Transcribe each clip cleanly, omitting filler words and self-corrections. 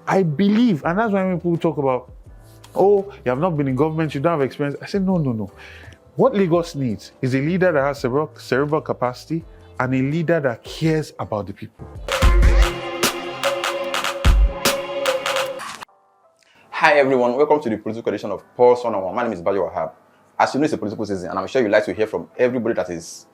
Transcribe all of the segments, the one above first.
I believe, and that's why when people talk about, oh, you have not been in government, you don't have experience. I say, no. What Lagos needs is a leader that has cerebral capacity and a leader that cares about the people. Hi everyone, welcome to the political edition of Pulse 101. My name is Gbadebo Rhodes-Vivour. As you know, it's a political season, and I'm sure you'd like to hear from everybody that is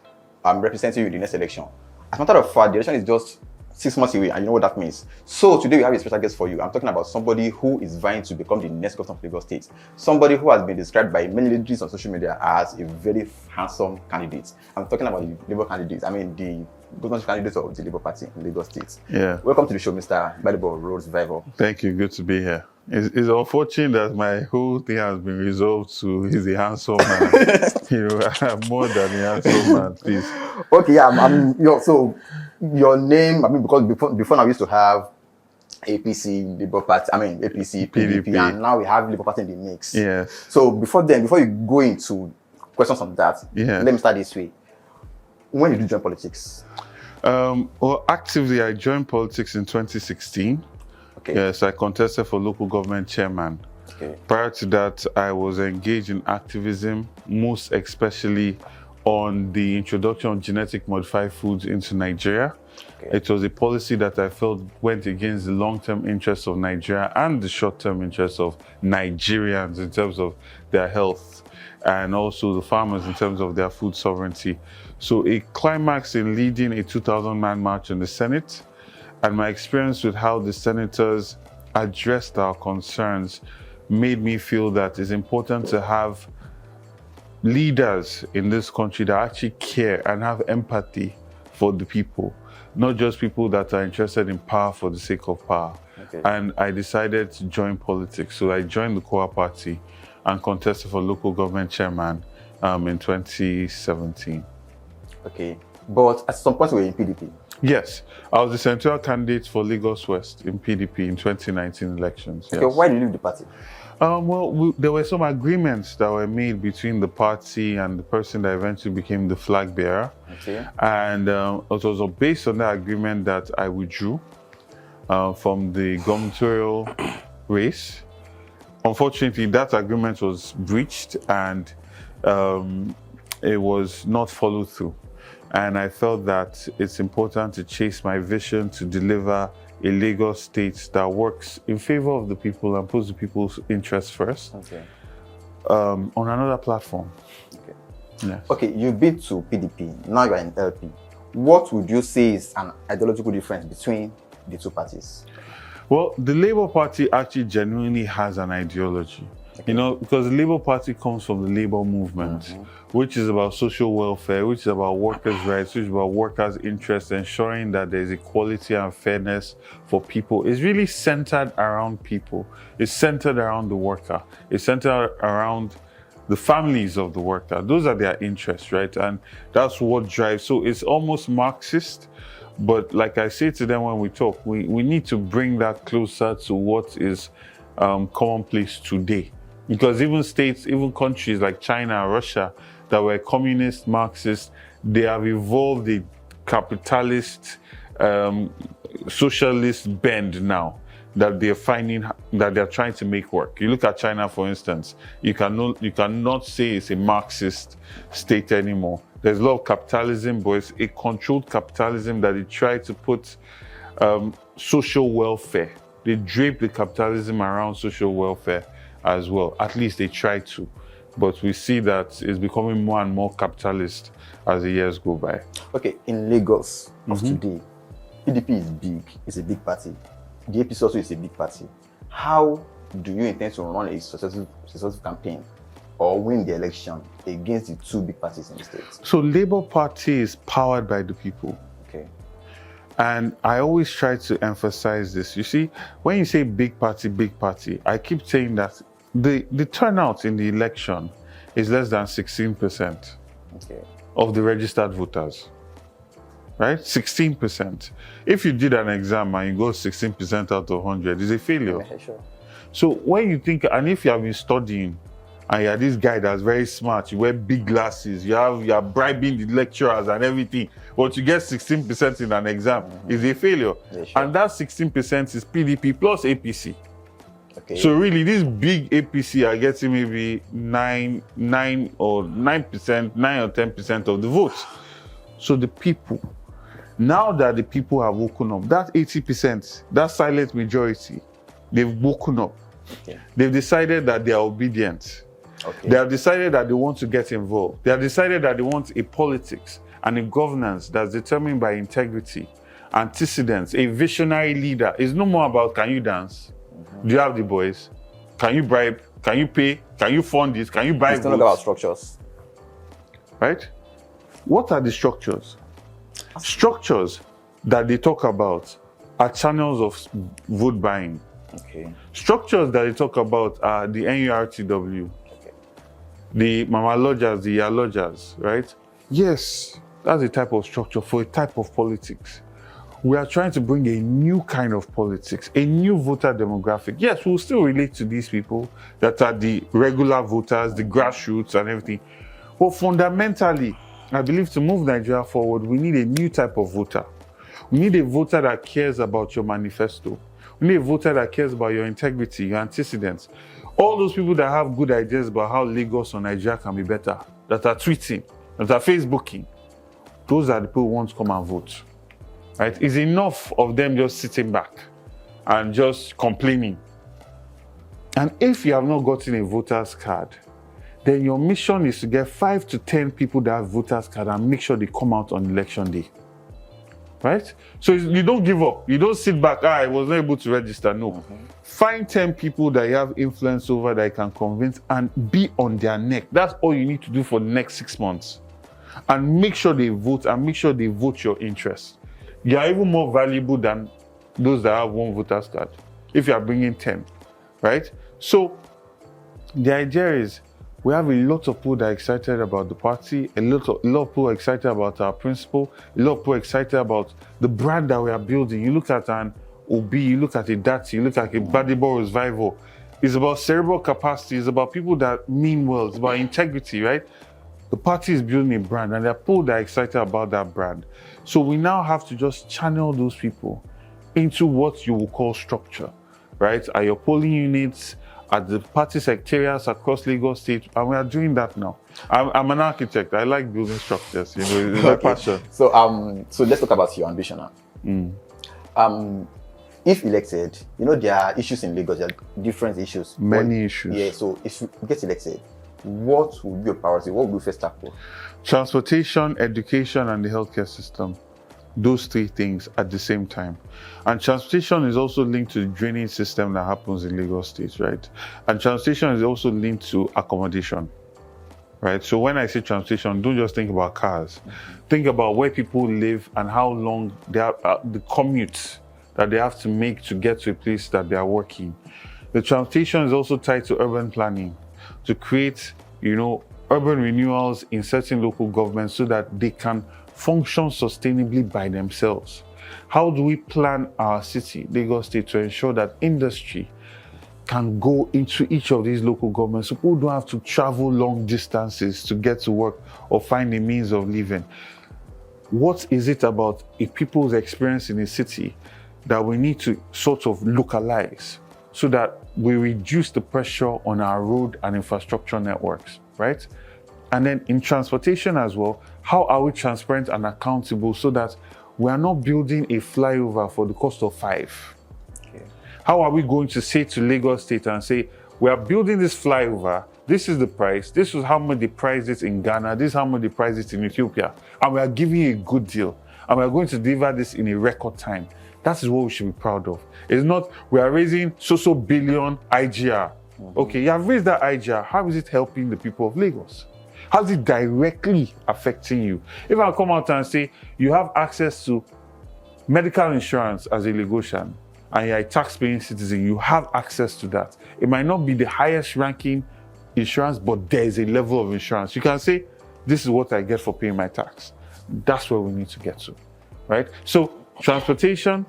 representing you in the next election. As a matter of fact, the election is just 6 months away, and you know what that means. So today we have a special guest for you. I'm talking about somebody who is vying to become the next governor of Lagos State. Somebody who has been described by many ladies on social media as a very handsome candidate. I'm talking about the Labour candidate. I mean the governorship candidate of the Labour Party in Lagos State. Yeah. Welcome to the show, Mr. Gbadebo Rhodes-Vivour. Thank you. Good to be here. It's unfortunate that my whole thing has been resolved to he's a handsome man. I'm more than a handsome man, please. Okay, yeah, so your name, because before now we used to have APC, Labour Party, APC, PDP, and now we have Labour Party in the mix. Yeah. So before you go into questions on that, let me start this way. When did you join politics? Well, actively, I joined politics in 2016. Okay. Yes, I contested for local government chairman. Okay. Prior to that, I was engaged in activism, most especially on the introduction of genetic modified foods into Nigeria. Okay. It was a policy that I felt went against the long-term interests of Nigeria and the short-term interests of Nigerians in terms of their health, and also the farmers in terms of their food sovereignty. So a climax in leading a 2,000-man march in the Senate, and my experience with how the senators addressed our concerns made me feel that it's important to have leaders in this country that actually care and have empathy for the people, not just people that are interested in power for the sake of power. Okay. And I decided to join politics. So I joined the Kowa Party and contested for local government chairman in 2017. Okay, but at some point we were in PDP. Yes, I was the senatorial candidate for Lagos West in PDP in 2019 elections. Okay, yes. Why did you leave the party? There were some agreements that were made between the party and the person that eventually became the flag bearer. Okay. And it was based on that agreement that I withdrew from the gubernatorial race. Unfortunately, that agreement was breached and it was not followed through. And I felt that it's important to chase my vision to deliver a Lagos state that works in favor of the people and puts the people's interests first. Okay. On another platform. Okay. Yes. Okay, you've been to PDP, now you're in LP. What would you say is an ideological difference between the two parties? Well, the Labour Party actually genuinely has an ideology. Okay. You know, because the Labour Party comes from the Labour movement, which is about social welfare, which is about workers' rights, which is about workers' interests, ensuring that there's equality and fairness for people. It's really centered around people. It's centered around the worker. It's centered around the families of the worker. Those are their interests, right? And that's what drives. So it's almost Marxist. But like I say to them when we talk, we need to bring that closer to what is commonplace today. Because even states, even countries like China and Russia that were communist, Marxist, they have evolved a capitalist, socialist bend now that they're finding, that they're trying to make work. You look at China, for instance, you cannot say it's a Marxist state anymore. There's a lot of capitalism, but it's a controlled capitalism that they try to put social welfare. They drape the capitalism around social welfare as well. At least they try to. But we see that it's becoming more and more capitalist as the years go by. Okay, in Lagos of today, PDP is big. It's a big party. The APC also is a big party. How do you intend to run a successful campaign or win the election against the two big parties in the state? So Labour Party is powered by the people. Okay. And I always try to emphasize this. You see, when you say big party, I keep saying that the turnout in the election is less than 16% of the registered voters, right? 16%. If you did an exam and you go 16% out of 100, it's a failure. Yeah, sure. So when you think, and if you have been studying and you're this guy that's very smart, you wear big glasses, you're bribing the lecturers and everything, but you get 16% in an exam, is a failure. Yeah, sure. And that 16% is PDP plus APC. Okay. So really, this big APC are getting maybe 9% or 10% of the votes. So the people, now that the people have woken up, that 80%, that silent majority, they've woken up. Okay. They've decided that they are obedient. Okay. They have decided that they want to get involved. They have decided that they want a politics and a governance that's determined by integrity, antecedents, a visionary leader. It's no more about, can you dance? Do you have the boys? Can you bribe? Can you pay? Can you fund this? Can you buy It's not about structures. Right? What are the structures? Structures that they talk about are channels of vote buying. Okay. Structures that they talk about are the NURTW, the Mama Lodgers, the Yah Lodgers, right? Yes, that's a type of structure for a type of politics. We are trying to bring a new kind of politics, a new voter demographic. Yes, we'll still relate to these people that are the regular voters, the grassroots and everything. But fundamentally, I believe to move Nigeria forward, we need a new type of voter. We need a voter that cares about your manifesto. We need a voter that cares about your integrity, your antecedents. All those people that have good ideas about how Lagos or Nigeria can be better, that are tweeting, that are Facebooking, those are the people who want to come and vote. Right? It's enough of them just sitting back and just complaining. And if you have not gotten a voter's card, then your mission is to get 5 to 10 people that have voter's card and make sure they come out on election day. Right? So you don't give up. You don't sit back, I was not able to register. No. Find 10 people that you have influence over that you can convince and be on their neck. That's all you need to do for the next 6 months. And make sure they vote and make sure they vote your interest. You are even more valuable than those that have one voter's card if you are bringing 10, right? So the idea is we have a lot of people that are excited about the party, a lot of people are excited about our principle, a lot of people are excited about the brand that we are building. You look at an Obi, you look at a Dati, you look at a Gbadebo Rhodes-Vivour. It's about cerebral capacity, it's about people that mean well, it's about integrity, right? The party is building a brand and there are people that are excited about that brand. So we now have to just channel those people into what you will call structure, right? At your polling units, at the party secretariats across Lagos State, and we are doing that now. I'm an architect. I like building structures, you know, it's my passion. So let's talk about your ambition now. If elected, you know, there are issues in Lagos, there are different issues. Many issues. Yeah, so if you get elected, what would be your priority? What would you first tackle? Transportation, education, and the healthcare system. Those 3 things at the same time. And transportation is also linked to the drainage system that happens in Lagos State, right? And transportation is also linked to accommodation, right? So when I say transportation, don't just think about cars. Think about where people live and how long they are, the commute that they have to make to get to a place that they are working. The transportation is also tied to urban planning, to create, you know, urban renewals in certain local governments so that they can function sustainably by themselves. How do we plan our city, Lagos State, to ensure that industry can go into each of these local governments so people don't have to travel long distances to get to work or find a means of living? What is it about a people's experience in a city that we need to sort of localize so that we reduce the pressure on our road and infrastructure networks, right? And then in transportation as well, how are we transparent and accountable so that we are not building a flyover for the cost of 5? Okay. How are we going to say to Lagos State and say, we are building this flyover, this is the price, this is how much they price it in Ghana, this is how much they price it in Ethiopia, and we are giving you a good deal, and we are going to deliver this in a record time. That is what we should be proud of. It's not, we are raising so billion IGR. Okay, you have raised that IGR, how is it helping the people of Lagos? How is it directly affecting you? If I come out and say, you have access to medical insurance as a Lagosian, and you're a tax-paying citizen, you have access to that. It might not be the highest ranking insurance, but there is a level of insurance. You can say, this is what I get for paying my tax. That's where we need to get to, right? So transportation,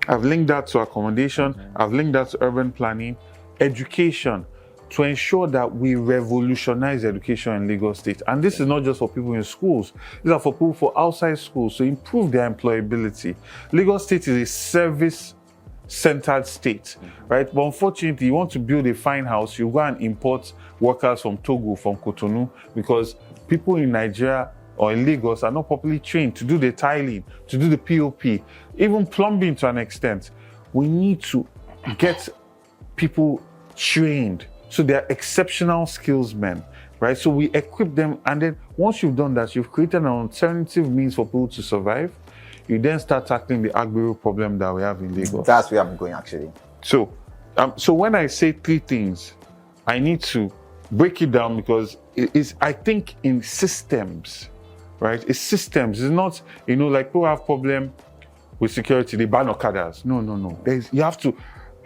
I've linked that to accommodation, I've linked that to urban planning, education. to ensure that we revolutionize education in Lagos State. And this is not just for people in schools. These are for people for outside schools to improve their employability. Lagos State is a service-centered state, right? But unfortunately, you want to build a fine house, you go and import workers from Togo, from Cotonou, because people in Nigeria or in Lagos are not properly trained to do the tiling, to do the POP, even plumbing to an extent. We need to get people trained so they're exceptional skillsmen, right? So we equip them, and then once you've done that, you've created an alternative means for people to survive. You then start tackling the Gbadebo problem that we have in Lagos. That's where I'm going, actually. So when I say three things, I need to break it down because I think in systems, right? It's systems. It's not, like people have problem with security, they ban Okadas. No. You have to,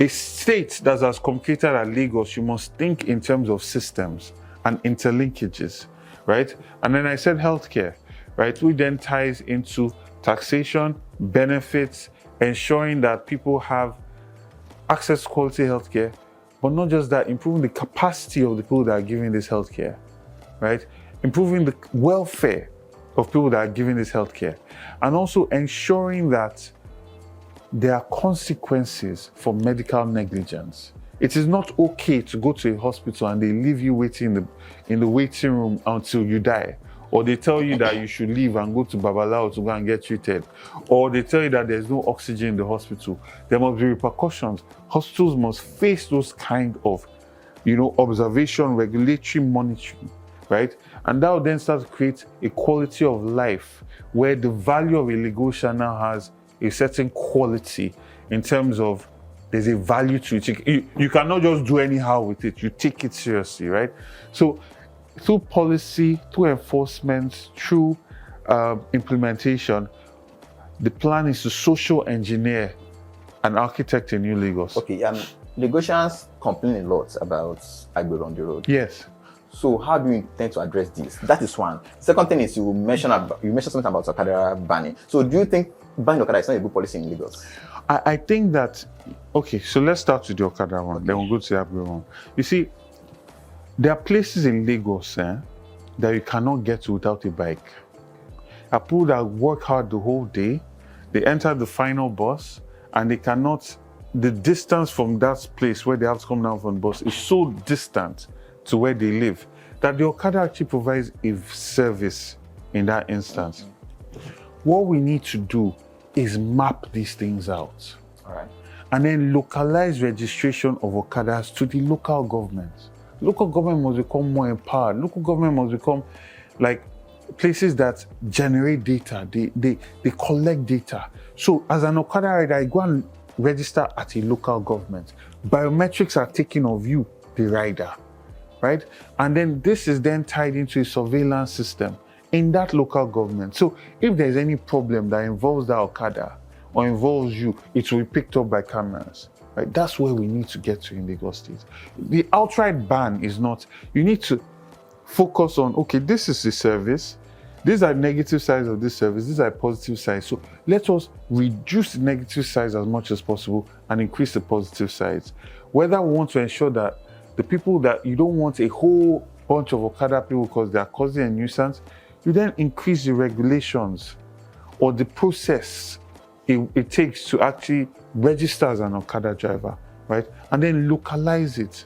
a state that's as complicated as Lagos, you must think in terms of systems and interlinkages, right? And then I said healthcare, right? Which then ties into taxation, benefits, ensuring that people have access to quality healthcare, but not just that, improving the capacity of the people that are giving this healthcare, right? Improving the welfare of people that are giving this healthcare, and also ensuring that there are consequences for medical negligence. It is not okay to go to a hospital and they leave you waiting in the waiting room until you die, or they tell you that you should leave and go to Babalao to go and get treated, or they tell you that there's no oxygen in the hospital. There must be repercussions. Hospitals must face those kind of, observation, regulatory monitoring, right? And that will then start to create a quality of life where the value of a Lagosian now has a certain quality in terms of there's a value to it. You cannot just do anyhow with it. You take it seriously, right? So through policy, through enforcement, through implementation, the plan is to social engineer and architect a new Lagos. Okay, Lagosians complain a lot about Gbadebo on the road. Yes. So how do you intend to address this? That is one. Second thing is you mentioned something about Okada banning. So do you think banning Okada is not a good policy in Lagos? I think that, okay, so let's start with the Okada one, then we'll go to the Gbadebo one. You see, there are places in Lagos that you cannot get to without a bike. Are people that work hard the whole day, they enter the final bus, and they cannot, the distance from that place where they have to come down from the bus is so distant to where they live that the Okada actually provides a service in that instance. What we need to do is map these things out. All right. And then localize registration of Okadas to the local government. Local government must become more empowered. Local government must become like places that generate data. They collect data. So as an Okada rider, I go and register at a local government. Biometrics are taken of you, the rider, right? And then this is then tied into a surveillance system in that local government. So if there's any problem that involves that Okada or involves you, it will be picked up by cameras. Right? That's where we need to get to in Lagos State. The outright ban is not, you need to focus on, okay, this is the service, these are negative sides of this service, these are positive sides. So let us reduce the negative sides as much as possible and increase the positive sides. Whether we want to ensure that the people that you don't want a whole bunch of Okada people because they are causing a nuisance, you then increase the regulations or the process it takes to actually register as an Okada driver, right? And then localize it.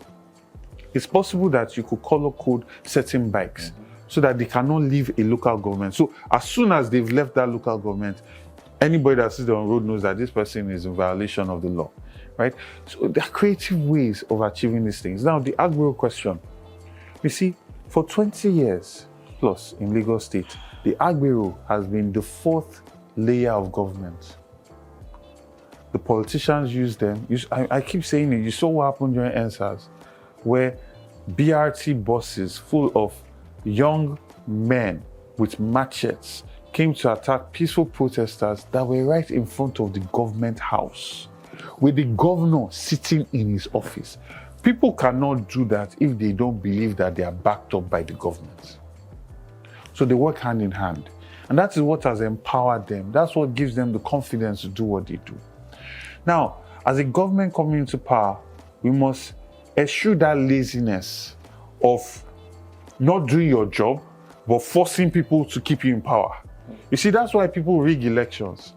It's possible that you could color code certain bikes so that they cannot leave a local government. So as soon as they've left that local government, anybody that sees them on the road knows that this person is in violation of the law, right? So there are creative ways of achieving these things. Now, the Gbadebo question. You see, for 20 years plus in Lagos State, the Gbadebo has been the fourth layer of government. The politicians use them. I keep saying it. You saw what happened during Allstars, where BRT buses full of young men with machetes came to attack peaceful protesters that were right in front of the government house, with the governor sitting in his office. People cannot do that if they don't believe that they are backed up by the government. So they work hand in hand. And that is what has empowered them. That's what gives them the confidence to do what they do. Now, as a government coming into power, we must eschew that laziness of not doing your job, but forcing people to keep you in power. You see, that's why people rig elections.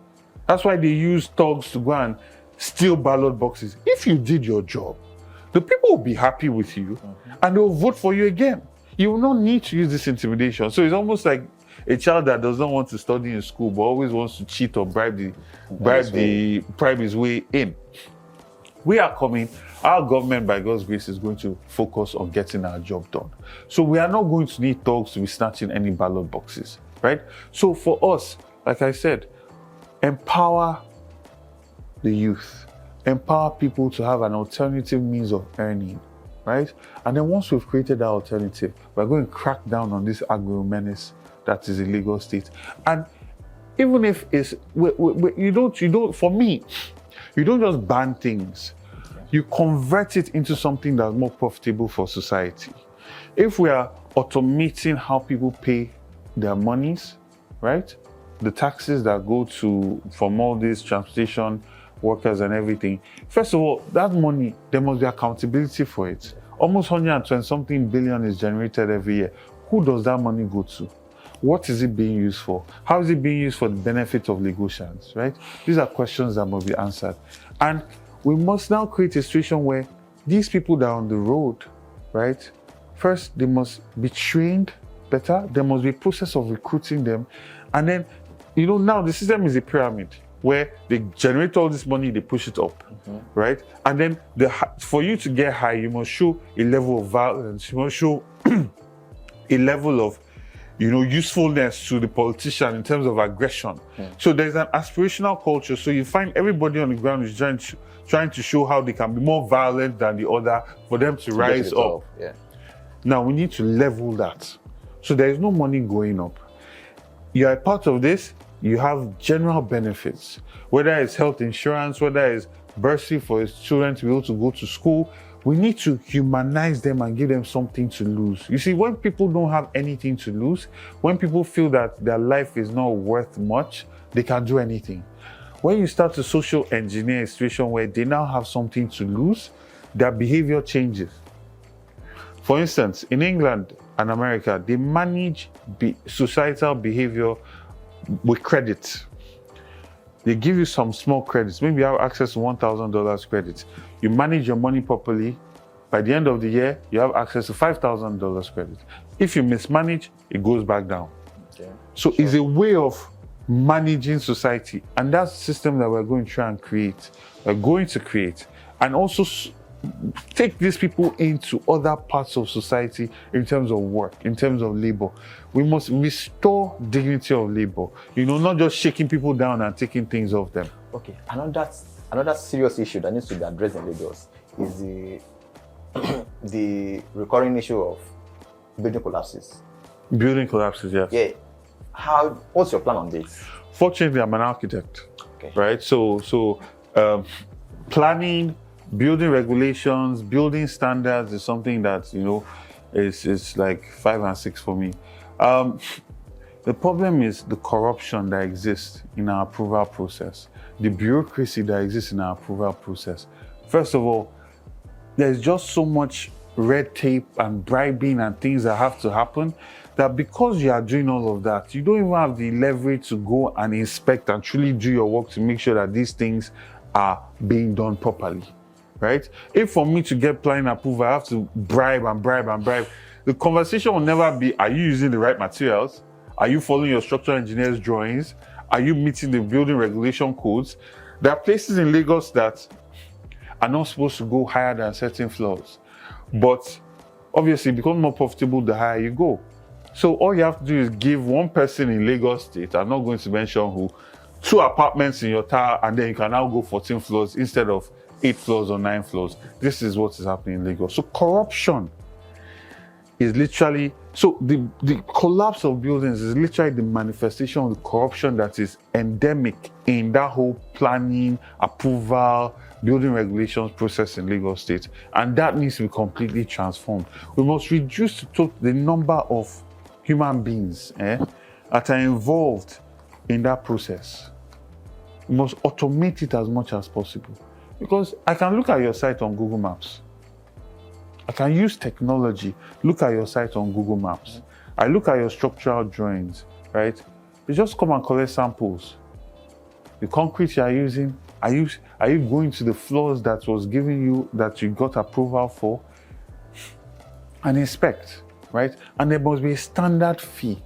That's why they use thugs to go and steal ballot boxes. If you did your job, the people will be happy with you and they'll vote for you again. You will not need to use this intimidation. So it's almost like a child that does not want to study in school but always wants to cheat or bribe his way in. We are coming, our government by God's grace is going to focus on getting our job done. So we are not going to need thugs to be snatching any ballot boxes, right? So for us, like I said, empower the youth, empower people to have an alternative means of earning, right? And then once we've created that alternative, we're going to crack down on this agro menace that is a Lagos state. And even if it's, you don't, for me, you don't just ban things, you convert it into something that's more profitable for society. If we are automating how people pay their monies, right? The taxes that go to, from all these transportation workers and everything. First of all, that money, there must be accountability for it. Almost 120 something billion is generated every year. Who does that money go to? What is it being used for? How is it being used for the benefit of Lagosians, right? These are questions that must be answered. And we must now create a situation where these people that are on the road, right? First, they must be trained better. There must be a process of recruiting them. And then, now the system is a pyramid where they generate all this money, they push it up, right? And then for you to get high, you must show a level of violence. You must show a level of usefulness to the politician in terms of aggression. So there's an aspirational culture. So you find everybody on the ground is trying to show how they can be more violent than the other for them to rise up. Yeah. Now we need to level that. So there is no money going up. You are a part of this, you have general benefits, whether it's health insurance, whether it's bursary for his children to be able to go to school. We need to humanize them and give them something to lose. You see, when people don't have anything to lose, when people feel that their life is not worth much, they can do anything. When you start to social engineer a situation where they now have something to lose, their behavior changes. For instance, in England and America, they manage societal behavior with credit. They give you some small credits. Maybe you have access to $1,000 credits. You manage your money properly. By the end of the year, you have access to $5,000 credit. If you mismanage, it goes back down. Okay. So it's a way of managing society. And that's the system that we're going to try and create. We're going to create. And also take these people into other parts of society in terms of work, in terms of labor. We must restore dignity of labor, not just shaking people down and taking things off them. Okay, another serious issue that needs to be addressed in Lagos is the recurring issue of building collapses. Building collapses, yes. Yeah. What's your plan on this? Fortunately, I'm an architect, right? So planning, building regulations, building standards is something that, is like 5 and 6 for me. The problem is the corruption that exists in our approval process, the bureaucracy that exists in our approval process. First of all, there's just so much red tape and bribing and things that have to happen that because you are doing all of that, you don't even have the leverage to go and inspect and truly do your work to make sure that these things are being done properly. Right? If for me to get planning approval, I have to bribe, the conversation will never be, are you using the right materials? Are you following your structural engineer's drawings? Are you meeting the building regulation codes? There are places in Lagos that are not supposed to go higher than certain floors. But obviously, it becomes more profitable the higher you go. So all you have to do is give one person in Lagos State, I'm not going to mention who, 2 apartments in your tower, and then you can now go 14 floors instead of 8 floors or 9 floors. This is what is happening in Lagos. So corruption is literally, so the collapse of buildings is literally the manifestation of the corruption that is endemic in that whole planning, approval, building regulations process in Lagos State. And that needs to be completely transformed. We must reduce the number of human beings that are involved in that process. We must automate it as much as possible. Because I can look at your site on Google Maps. I can use technology. Look at your site on Google Maps. I look at your structural drawings, right? You just come and collect samples. The concrete you are using, are you going to the floors that was giving you, that you got approval for, and inspect, right? And there must be a standard fee.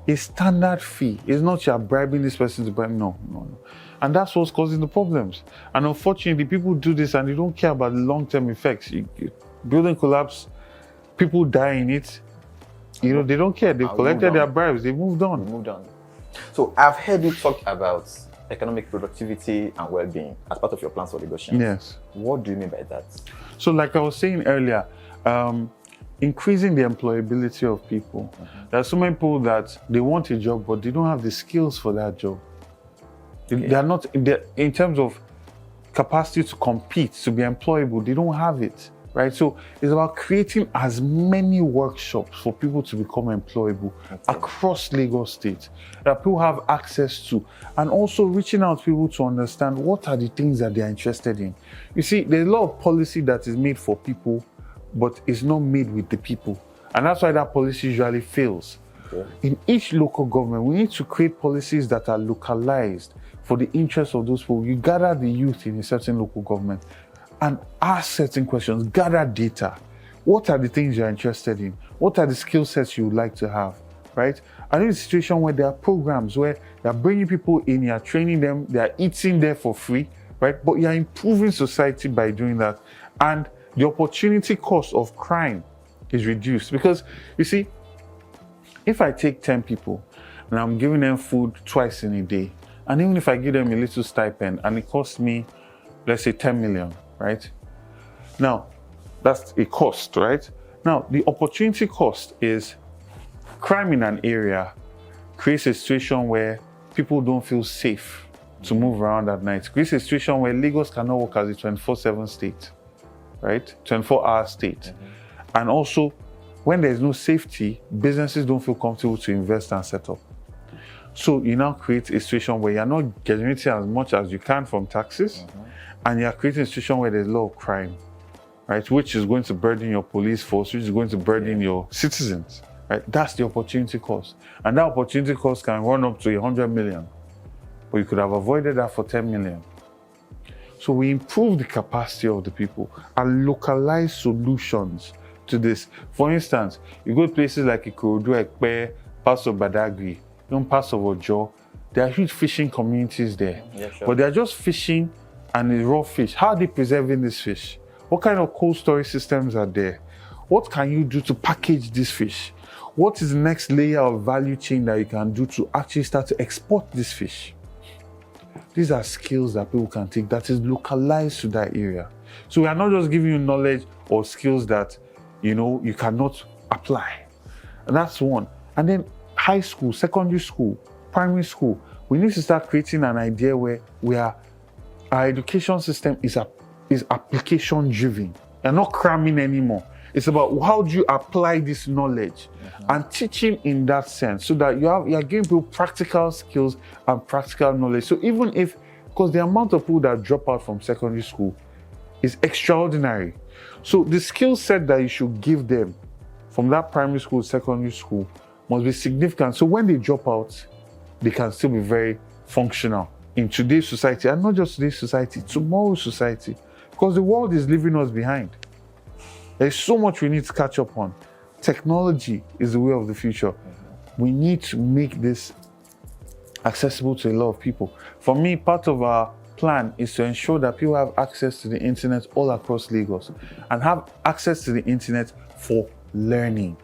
A standard fee. It's not you're bribing this person to bribe. No. And that's what's causing the problems. And unfortunately, people do this and they don't care about the long-term effects. Building collapse, people die in it. You know, they don't care. They've collected their bribes. They moved on. So I've heard you talk about economic productivity and well-being as part of your plans for negotiation. Yes. What do you mean by that? So like I was saying earlier, increasing the employability of people. There are so many people that they want a job, but they don't have the skills for that job. They are not, in terms of capacity to compete, to be employable, they don't have it, right? So it's about creating as many workshops for people to become employable across Lagos State that people have access to, and also reaching out to people to understand what are the things that they are interested in. You see, there's a lot of policy that is made for people, but it's not made with the people. And that's why that policy usually fails. In each local government, we need to create policies that are localized for the interests of those people. You gather the youth in a certain local government and ask certain questions, gather data. What are the things you're interested in? What are the skill sets you would like to have, right? And in a situation where there are programs where you're bringing people in, you're training them, they're eating there for free, right? But you're improving society by doing that. And the opportunity cost of crime is reduced. Because, you see, if I take 10 people and I'm giving them food twice in a day, and even if I give them a little stipend and it costs me, let's say 10 million, right? Now, that's a cost, right? Now, the opportunity cost is crime in an area creates a situation where people don't feel safe to move around at night. Creates a situation where Lagos cannot work as a 24/7 state, right? 24-hour state. And also, when there's no safety, businesses don't feel comfortable to invest and set up. So you now create a situation where you're not generating as much as you can from taxes, and you're creating a situation where there's a lot of crime, right? Which is going to burden your police force, which is going to burden your citizens, right? That's the opportunity cost. And that opportunity cost can run up to 100 million, but you could have avoided that for 10 million. So we improve the capacity of the people and localize solutions to this. For instance, you go to places like Ikorodu, Ekpe, parts of Badagry, even parts of Ojo, there are huge fishing communities there. But they're just fishing and it's raw fish. How are they preserving this fish? What kind of cold storage systems are there? What can you do to package this fish? What is the next layer of value chain that you can do to actually start to export this fish? These are skills that people can take that is localized to that area. So we are not just giving you knowledge or skills that, you know, you cannot apply. And that's one. And then high school, secondary school, primary school, we need to start creating an idea where our education system is application driven. You're not cramming anymore. It's about how do you apply this knowledge and teaching in that sense, so that you're giving people practical skills and practical knowledge. So even if, because the amount of people that drop out from secondary school is extraordinary. So the skill set that you should give them from that primary school, secondary school must be significant. So when they drop out, they can still be very functional in today's society, and not just today's society, tomorrow's society, because the world is leaving us behind. There's so much we need to catch up on. Technology is the way of the future. We need to make this accessible to a lot of people. For me, part of our plan is to ensure that people have access to the internet all across Lagos, and have access to the internet for learning,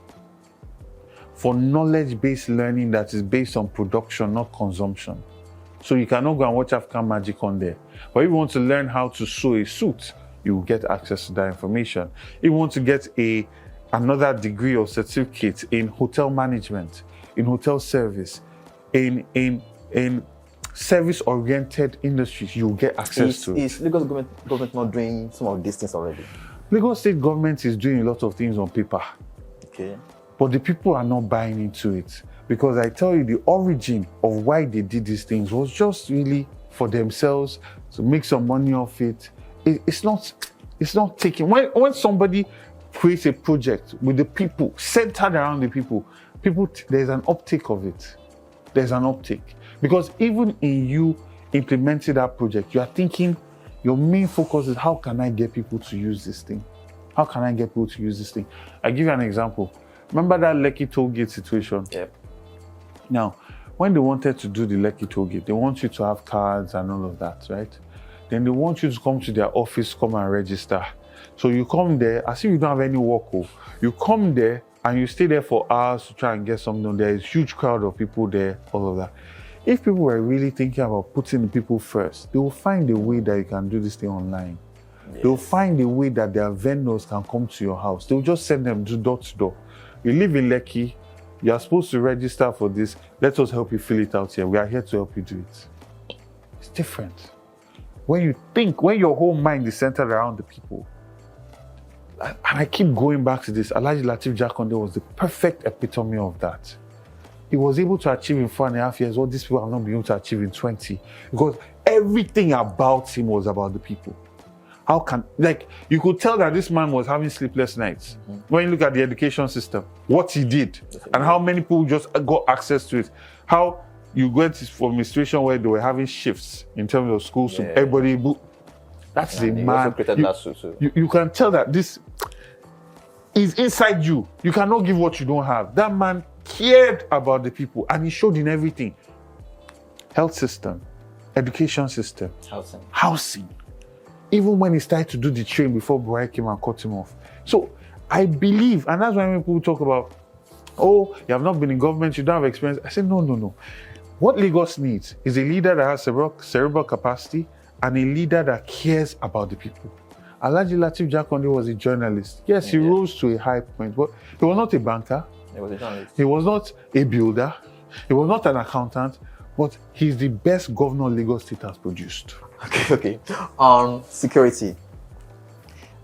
for knowledge-based learning that is based on production, not consumption. So you cannot go and watch African Magic on there. But if you want to learn how to sew a suit, you will get access to that information. If you want to get another degree or certificate in hotel management, in hotel service, in service-oriented industries, you'll get access to it. Is Lagos government not doing some of these things already? Lagos State government is doing a lot of things on paper. Okay. But the people are not buying into it. Because I tell you, the origin of why they did these things was just really for themselves, to make some money off it. It's not taking. When somebody create a project with the people, centered around the people, there's an uptake of it. There's an uptake. Because even in you implementing that project, you are thinking, your main focus is how can I get people to use this thing? How can I get people to use this thing? I'll give you an example. Remember that Lekki toll gate situation? Yep. Now, when they wanted to do the Lekki toll gate, they want you to have cards and all of that, right? Then they want you to come to their office, come and register. So you come there, as if you don't have any work. You come there and you stay there for hours to try and get something done. There is a huge crowd of people there, all of that. If people were really thinking about putting the people first, they will find a way that you can do this thing online. Yes. They'll find a way that their vendors can come to your house. They'll just send them door to door. You live in Lekki, you are supposed to register for this. Let us help you fill it out here. We are here to help you do it. It's different. When you think, when your whole mind is centered around the people, and I keep going back to this, Alhaji Lateef Jakonde was the perfect epitome of that. He was able to achieve in 4.5 years what these people have not been able to achieve in 20, because everything about him was about the people. How can, like, you could tell that this man was having sleepless nights. When you look at the education system, what he did, and how many people just got access to it. How you went from a situation where they were having shifts in terms of schools, so everybody, that's a man. You can tell that this is inside you. You cannot give what you don't have. That man cared about the people, and he showed in everything. Health system, education system, housing. Even when he started to do the train before Buhari came and cut him off. So I believe, and that's why when people talk about, oh, you have not been in government, you don't have experience. I say, no. What Lagos needs is a leader that has cerebral capacity and a leader that cares about the people. Alhaji Lateef Jakonde was a journalist. Yes, he rose to a high point, but he was not a banker. He was a journalist. He was not a builder. He was not an accountant, but he's the best governor Lagos State has produced. Okay. Security.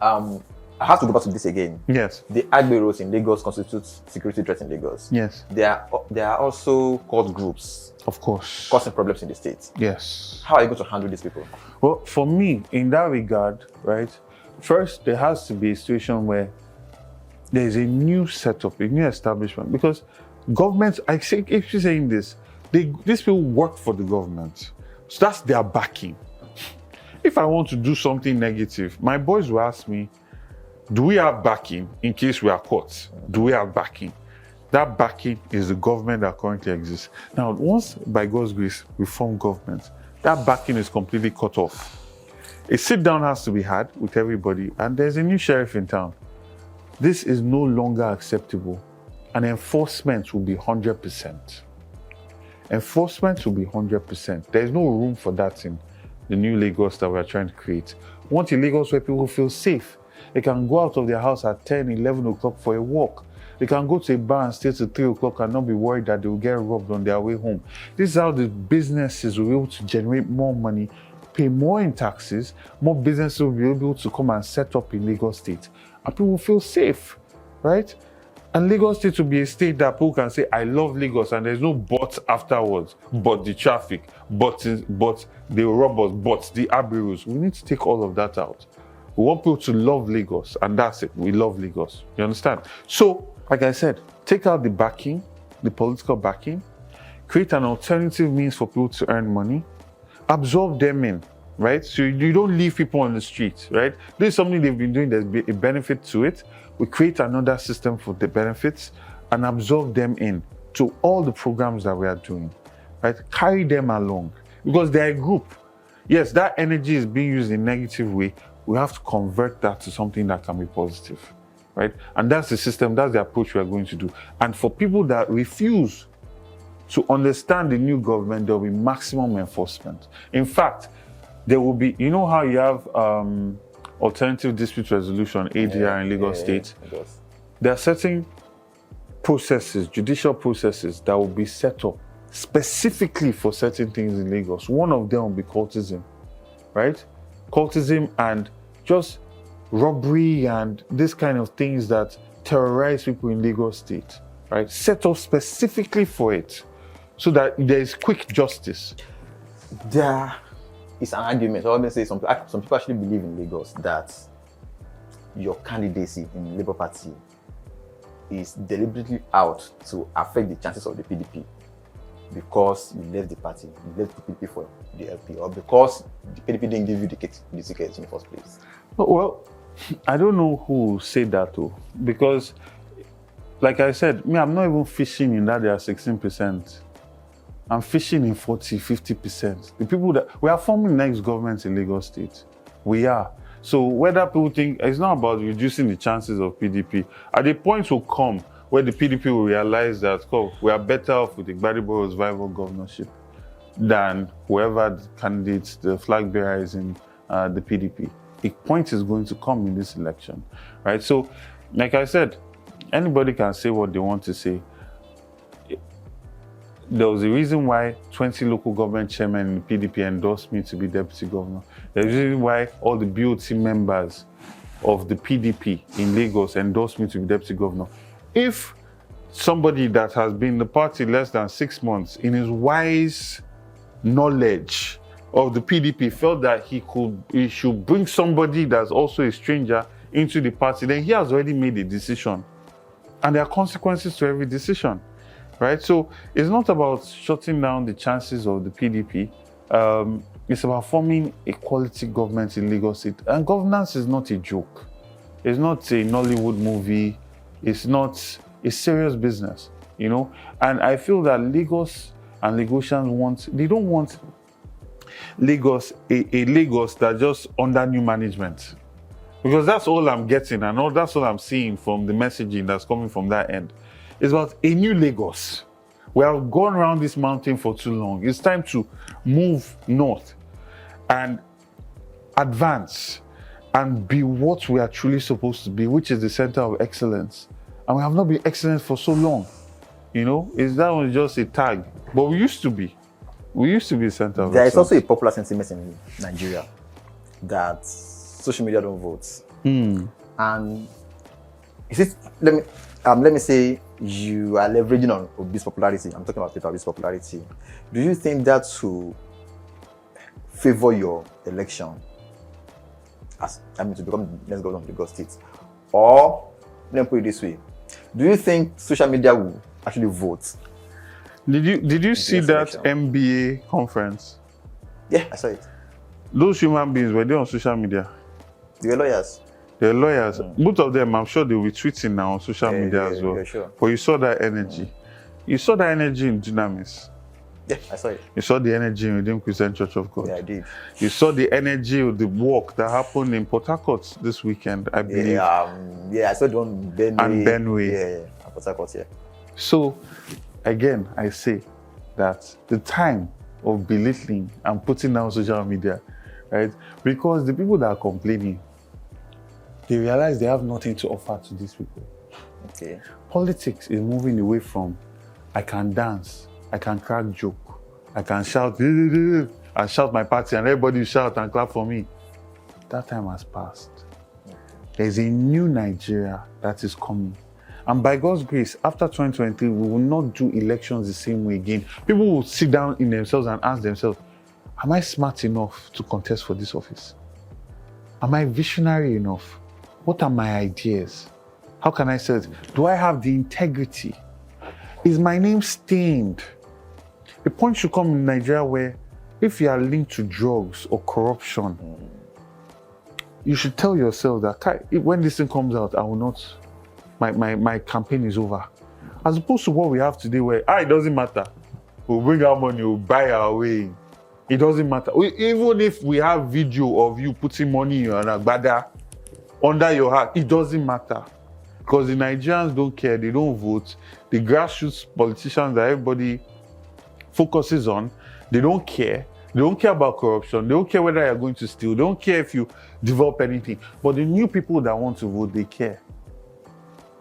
I have to go back to this again. Yes. The Agberos in Lagos constitute security threats in Lagos. Yes. There are also cult groups. Of course. Causing problems in the state. Yes. How are you going to handle these people? Well, for me, in that regard, right, first, there has to be a situation where there is a new setup, a new establishment, because governments, I keep saying this, these people work for the government. So that's their backing. If I want to do something negative, my boys will ask me, do we have backing in case we are caught? Do we have backing? That backing is the government that currently exists. Now, once, by God's grace, we form government, that backing is completely cut off. A sit-down has to be had with everybody, and there's a new sheriff in town. This is no longer acceptable, and enforcement will be 100%. Enforcement will be 100%. There is no room for that in the new Lagos that we are trying to create. We want a Lagos where people feel safe. They can go out of their house at 10, 11 o'clock for a walk. They can go to a bar and stay till 3 o'clock and not be worried that they will get robbed on their way home. This is how the businesses will be able to generate more money, pay more in taxes, more businesses will be able to come and set up in Lagos State. And people will feel safe, right? And Lagos State will be a state that people can say, I love Lagos, and there's no but afterwards, but the traffic, but the robbers, but the Abiros. We need to take all of that out. We want people to love Lagos, and that's it. We love Lagos. You understand? So, like I said, take out the backing, the political backing, create an alternative means for people to earn money, absorb them in, right? So you don't leave people on the street, right? This is something they've been doing, there's a benefit to it. We create another system for the benefits and absorb them in to all the programs that we are doing, right? Carry them along because they're a group. Yes, that energy is being used in a negative way. We have to convert that to something that can be positive, right? And that's the system, that's the approach we are going to do. And for people that refuse to understand the new government, there will be maximum enforcement. In fact, there will be, you know how you have alternative dispute resolution, ADR in Lagos State? There are certain processes, judicial processes that will be set up specifically for certain things in Lagos. One of them will be cultism, right? Cultism and just robbery and this kind of things that terrorize people in Lagos State, right? Set up specifically for it so that there is quick justice. There is an argument, or let me say some people actually believe in Lagos that your candidacy in Labour Party is deliberately out to affect the chances of the PDP because you left the party, you left the PDP for the LP, or because the PDP didn't give you the ticket in the first place? Well, I don't know who said that though, because like I said, I'm not even fishing in that they are 16%. I'm fishing in 40, 50%. The people that we are forming next government in Lagos State. We are. So whether people think it's not about reducing the chances of PDP, at the point will come where the PDP will realize that we are better off with the Gbadebo Rhodes-Vivour governorship than whoever the candidate, the flag bearer is in the PDP. A point is going to come in this election, right? So, like I said, anybody can say what they want to say. There was a reason why 20 local government chairmen in the PDP endorsed me to be deputy governor. There's a reason why all the BOT members of the PDP in Lagos endorsed me to be deputy governor. If somebody that has been in the party less than 6 months, in his wise knowledge of the PDP, felt that he should bring somebody that's also a stranger into the party, then he has already made a decision. And there are consequences to every decision. Right? So it's not about shutting down the chances of the PDP. It's about forming a quality government in Lagos State. And governance is not a joke. It's not a Nollywood movie. It's not a serious business, you know? And I feel that Lagos and Lagosians they don't want Lagos, a Lagos that just under new management. Because that's all I'm getting and that's all I'm seeing from the messaging that's coming from that end. It's about a new Lagos. We have gone around this mountain for too long. It's time to move north and advance and be what we are truly supposed to be, which is the center of excellence. And we have not been excellent for so long. You know, that was just a tag. But we used to be. We used to be the center of excellence. There is also a popular sentiment in Nigeria that social media don't vote. And is it, let me say you are leveraging on Obi's popularity. I'm talking about Peter Obi's popularity. Do you think that to favor your election to become the next governor of Lagos State? Or let me put it this way. Do you think social media will actually vote? Did you see that MBA conference? Yeah, I saw it. Those human beings, were they on social media? They were lawyers. They're lawyers. Both of them, I'm sure they'll be tweeting now on social media as well. Yeah, sure. But you saw that energy. You saw that energy in Dunamis. Yeah, I saw it. You saw the energy in Redeemed Christian Church of God. Yeah, I did. You saw the energy of the walk that happened in Port Harcourt this weekend, I believe. Yeah, I saw the one Benway. And Benway. Yeah, Port Harcourt, yeah. So, again, I say that the time of belittling and putting down social media, right? Because the people that are complaining, they realize they have nothing to offer to these people. Okay. Politics is moving away from, I can dance, I can crack joke, I can shout, and shout my party, and everybody will shout and clap for me. That time has passed. There's a new Nigeria that is coming. And by God's grace, after 2023, we will not do elections the same way again. People will sit down in themselves and ask themselves, am I smart enough to contest for this office? Am I visionary enough? What are my ideas? How can I say it? Do I have the integrity? Is my name stained? A point should come in Nigeria where if you are linked to drugs or corruption, you should tell yourself that when this thing comes out, I will not, my campaign is over. As opposed to what we have today where, it doesn't matter. We'll bring our money, we'll buy our way. It doesn't matter. Even if we have video of you putting money on a agbada under your hat, it doesn't matter. Because the Nigerians don't care, they don't vote. The grassroots politicians that everybody focuses on, they don't care. They don't care about corruption. They don't care whether you're going to steal. They don't care if you develop anything. But the new people that want to vote, they care.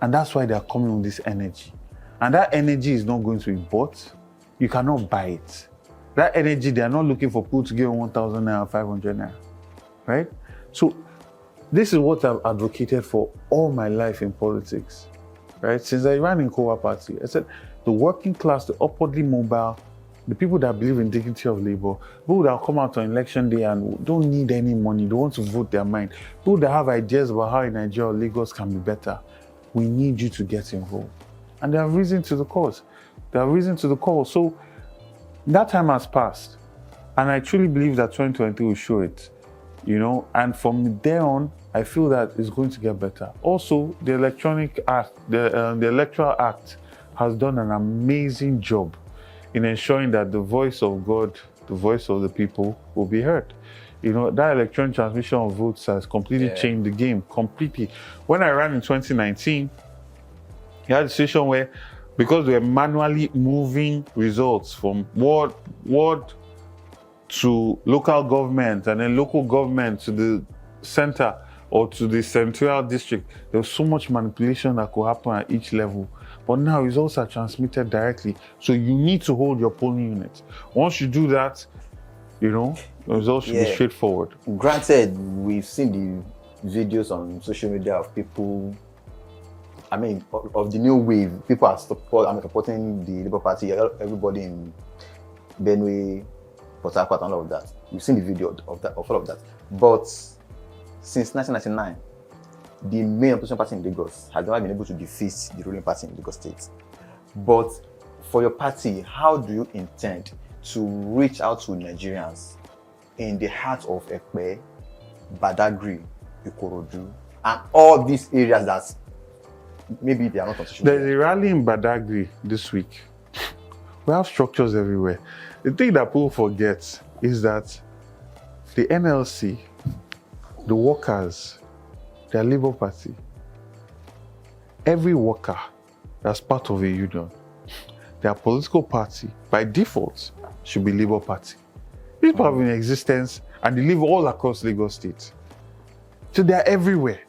And that's why they're coming with this energy. And that energy is not going to be bought. You cannot buy it. That energy, they are not looking for people to give 1,000 naira, 500 naira, right? So this is what I've advocated for all my life in politics, right? Since I ran in Kowa Party, I said the working class, the upwardly mobile, the people that believe in dignity of labor, people that come out on election day and don't need any money, they want to vote their mind, people that have ideas about how Nigeria or Lagos can be better, we need you to get involved. And they have risen to the cause. They have risen to the call. So that time has passed. And I truly believe that 2023 will show it. And from there on, I feel that it's going to get better. Also, the Electronic Act, the Electoral Act has done an amazing job in ensuring that the voice of God, the voice of the people will be heard. That electronic transmission of votes has completely changed the game, completely. When I ran in 2019, you had a situation where, because we were manually moving results from ward to local government and then local government to the center or to the central district, there was so much manipulation that could happen at each level. But now results are transmitted directly. So you need to hold your polling unit. Once you do that, the results should be straightforward. Granted, we've seen the videos on social media of people, of the new wave. People are supporting the Labour Party, everybody in Benue, Port Harcourt, and all of that. We've seen the video of all of that. But since 1999, the main opposition party in Lagos has never been able to defeat the ruling party in Lagos State. But for your party, how do you intend to reach out to Nigerians in the heart of Ekpe, Badagry, Ikorodu, and all these areas that maybe they are not constitutional? There's a rally in Badagry this week. We have structures everywhere. The thing that people forget is that the NLC, the workers, their Labour Party, every worker that's part of a union, their political party, by default, should be Labour Party. These people have been in existence and they live all across Lagos State. So they're everywhere.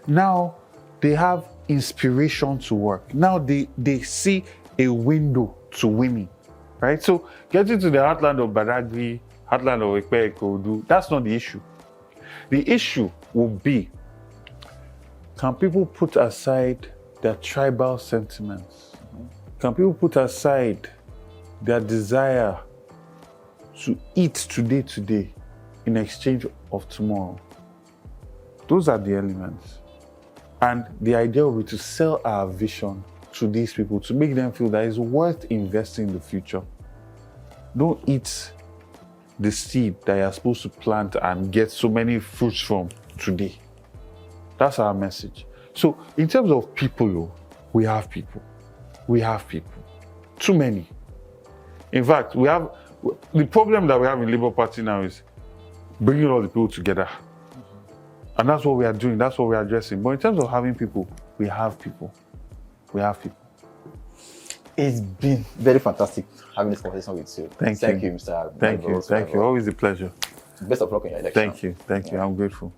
Now they have inspiration to work. Now they see a window to winning, right? So getting to the heartland of Badagry, heartland of Ekpe, Ikorodu, that's not the issue. The issue will be, can people put aside their tribal sentiments? Can people put aside their desire to eat today in exchange of tomorrow? Those are the elements. And the idea will be to sell our vision to these people, to make them feel that it's worth investing in the future. Don't eat the seed that you're supposed to plant and get so many fruits from today. That's our message. So in terms of people, we have people. We have people. Too many. In fact, the problem that we have in Labour Party now is bringing all the people together. And that's what we are doing. That's what we are addressing. But in terms of having people, we have people. We have people. It's been very fantastic having this conversation with you. Thank you, Mr. Thank you. Always a pleasure. Best of luck in your election. Thank you. I'm grateful.